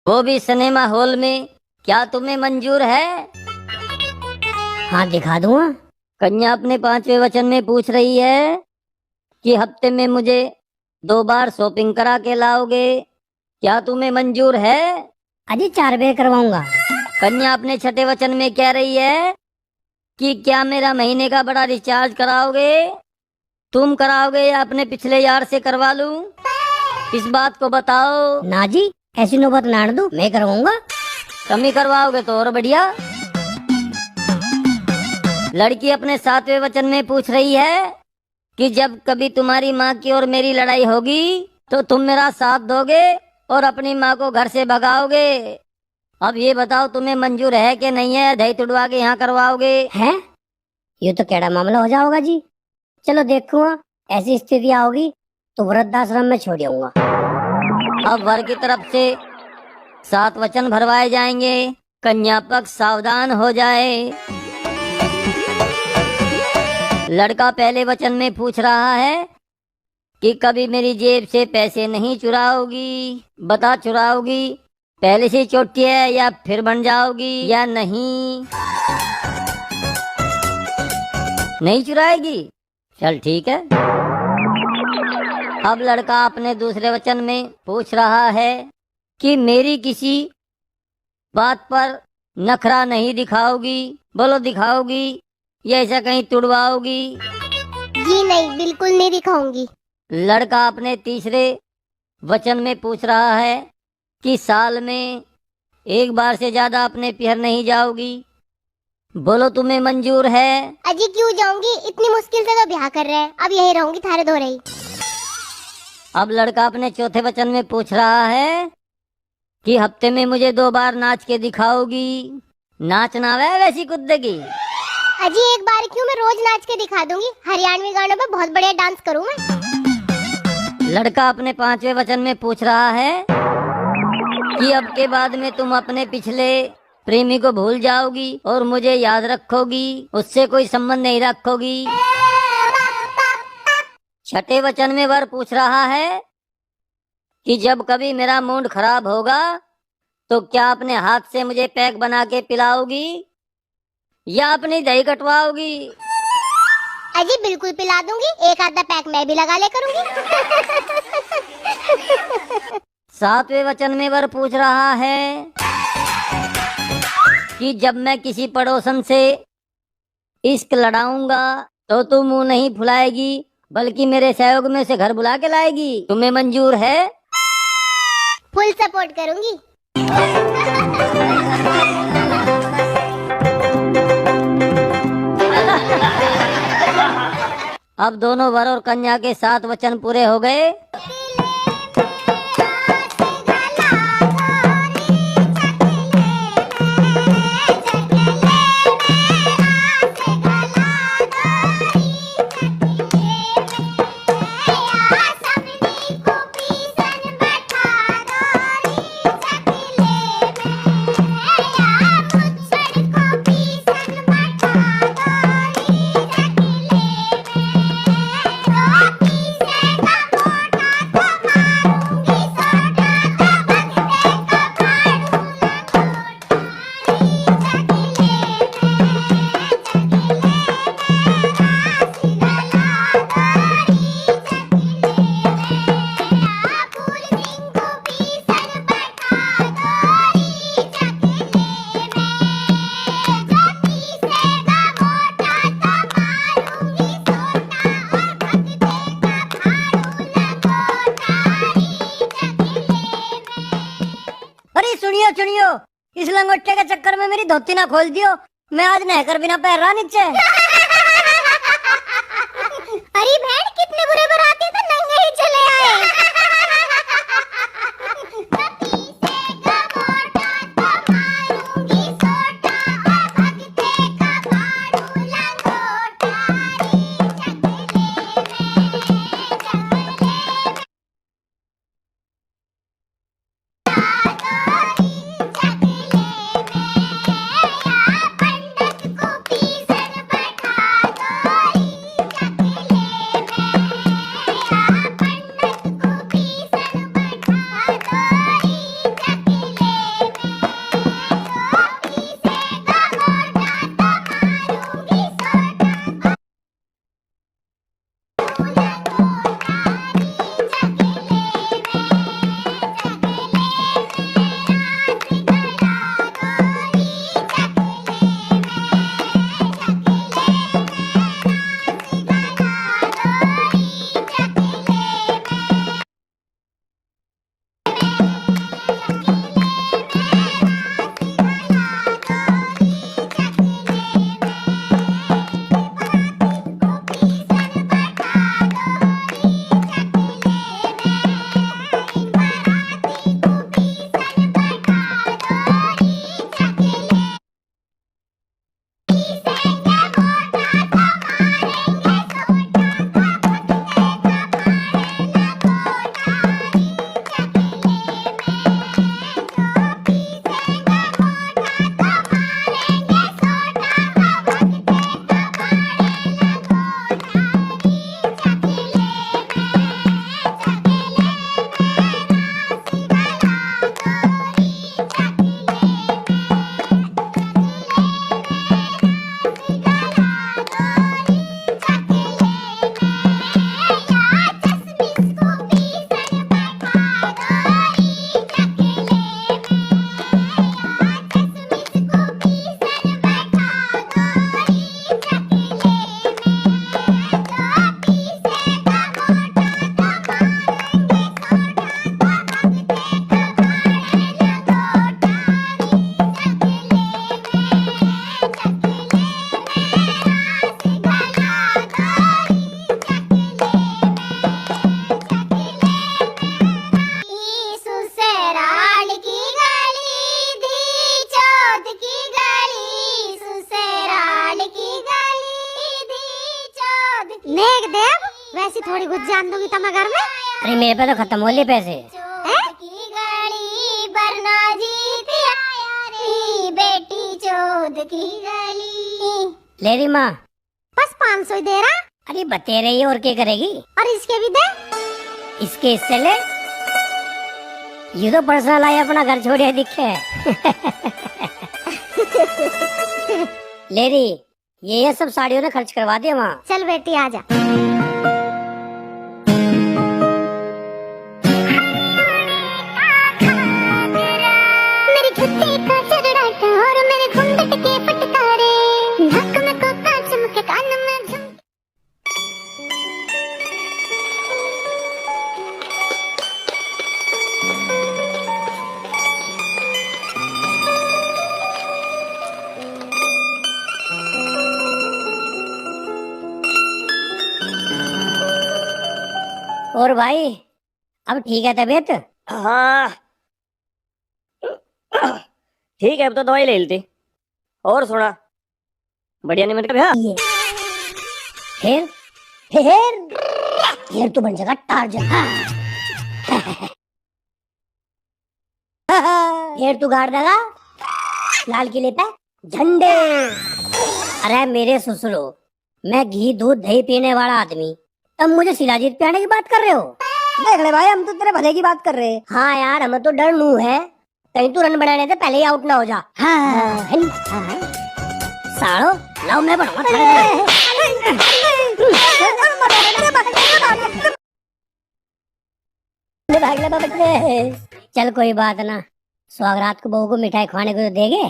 वो भी cinema hall में। क्या तुम्हें मंजूर है? हाँ, दिखा दूंगा। कन्या अपने 5वें वचन में पूछ रही है कि हफ्ते में मुझे 2 बार शॉपिंग करा के लाओगे। क्या तुम्हें मंजूर है? अजी 4 बार करवाऊंगा। कन्या अपने 6ठे वचन में कह रही है कि क्या मेरा महीने का बड़ा रिचार्ज कराओगे? तुम कराओगे या अपने पिछले यार से करवा लूं? इस बात को बताओ। ना जी, ऐसी नौबत ना आने दो, मैं करवाऊंगा। कम ही करवाओगे तो और बढ़िया। लड़की अपने 7वें वचन में पूछ रही है कि जब कभी तुम्हारी माँ की और मेरी लड़ाई होगी तो तुम मेरा साथ दोगे और अपनी माँ को घर से भगाओगे। अब ये बताओ तुम्हें मंजूर है कि नहीं है? दही तुड़वा के यहाँ करवाओगे? हैं? ये तो कैड़ा मामला हो जाओगा जी। चलो देखूंगा, ऐसी स्थिति आओगी तो वृद्धाश्रम में छोड़ आऊंगा। अब वर की तरफ से 7 वचन भरवाए जाएंगे। कन्या पक्ष सावधान हो जाए। लड़का पहले वचन में पूछ रहा है कि कभी मेरी जेब से पैसे नहीं चुराओगी। बता, चुराओगी? पहले से चोटी है या फिर बन जाओगी या नहीं? नहीं चुराएगी? चल ठीक है। अब लड़का अपने दूसरे वचन में पूछ रहा है कि मेरी किसी बात पर नखरा नहीं दिखाओगी। बोलो, दिखाओगी या ऐसा कहीं तुड़वाओगी? जी नहीं, बिल्कुल नहीं दिखाऊंगी। लड़का अपने तीसरे वचन में पूछ रहा है कि साल में 1 बार से ज्यादा अपने पिहर नहीं जाओगी। बोलो, तुम्हें मंजूर है? अजी क्यों जाऊंगी, इतनी मुश्किल से तो ब्याह कर रहे हैं, अब यही रहूंगी थारे दो रही। अब लड़का अपने चौथे वचन में पूछ रहा है कि हफ्ते में मुझे 2 बार नाच के दिखाओगी। नाचना है वैसी कुत्ते की? अजी एक बार क्यों, मैं रोज नाच के दिखा दूंगी। हरियाणवी गानों पे बहुत बढ़िया डांस करूँ मैं। लड़का अपने 5वें वचन में पूछ रहा है कि अब के बाद में तुम अपने पिछले प्रेमी को भूल जाओगी और मुझे याद रखोगी, उससे कोई संबंध नहीं रखोगी। 6ठे वचन में वर पूछ रहा है कि जब कभी मेरा मूड खराब होगा तो क्या अपने हाथ से मुझे पैक बना के पिलाओगी या अपनी दही कटवाओगी? अजी बिल्कुल पिला दूंगी, एक आधा पैक मैं भी लगा ले करूंगी। 7वें वचन में वर पूछ रहा है कि जब मैं किसी पड़ोसन से इश्क लड़ाऊंगा तो तू मुंह नहीं फुलाएगी बल्कि मेरे सहयोग में से घर बुला के लाएगी। तुम्हें मंजूर है? फुल सपोर्ट करूंगी। अब दोनों वर और कन्या के 7 वचन पूरे हो गए। सुनियो सुनियो, इस लंगोटे के चक्कर में मेरी धोती ना खोल दियो। मैं आज नहकर बिना पैर रहा नीचे। अरे बहन, कितने बुरे बराती तो नंगे ही चले आए। थोड़ी कुछ जान दूंगी तो मैं घर में। अरे मेरे पे तो खत्म हो लिए पैसे। की गली बरना जीत आया रे, बेटी चौध की गली। ले रही माँ। बस 500 ही दे रहा। अरे बते रही है और क्या करेगी। और इसके भी दे। इसके इससे ले। ये तो पर्सनल आई अपना घर छोड़िए दिखे। ले रही ये सब साड़ियों ने खर्च करवा दिया वहाँ। चल बेटी आजा। मेरी छुट्टी का चगड़ाटा और मेरे घूंघट के फटकारे, नाक में कोका चमके कान में झुम। और भाई अब ठीक है तबीयत। हाँ ठीक है, अब तो दवाई ले लेती। और सुना, बढ़िया नहीं मिल गया। फिर फिर तो बन जाएगा टार्जन। फिर तू गाड़ देगा लाल किले पे झंडे। अरे मेरे ससुरो, मैं घी दूध दही पीने वाला आदमी, तब मुझे शिलाजीत पे आने की बात कर रहे हो। देख ले भाई, हम तो तेरे भले की बात कर रहे हैं। हाँ यार, हमें तो डर नू है कहीं तू रन बनाने से पहले ही आउट ना हो जा। सालो लाओ मैं बनूंगा। चल कोई बात ना, सुहागरात को बहू को मिठाई खाने को तो देगे।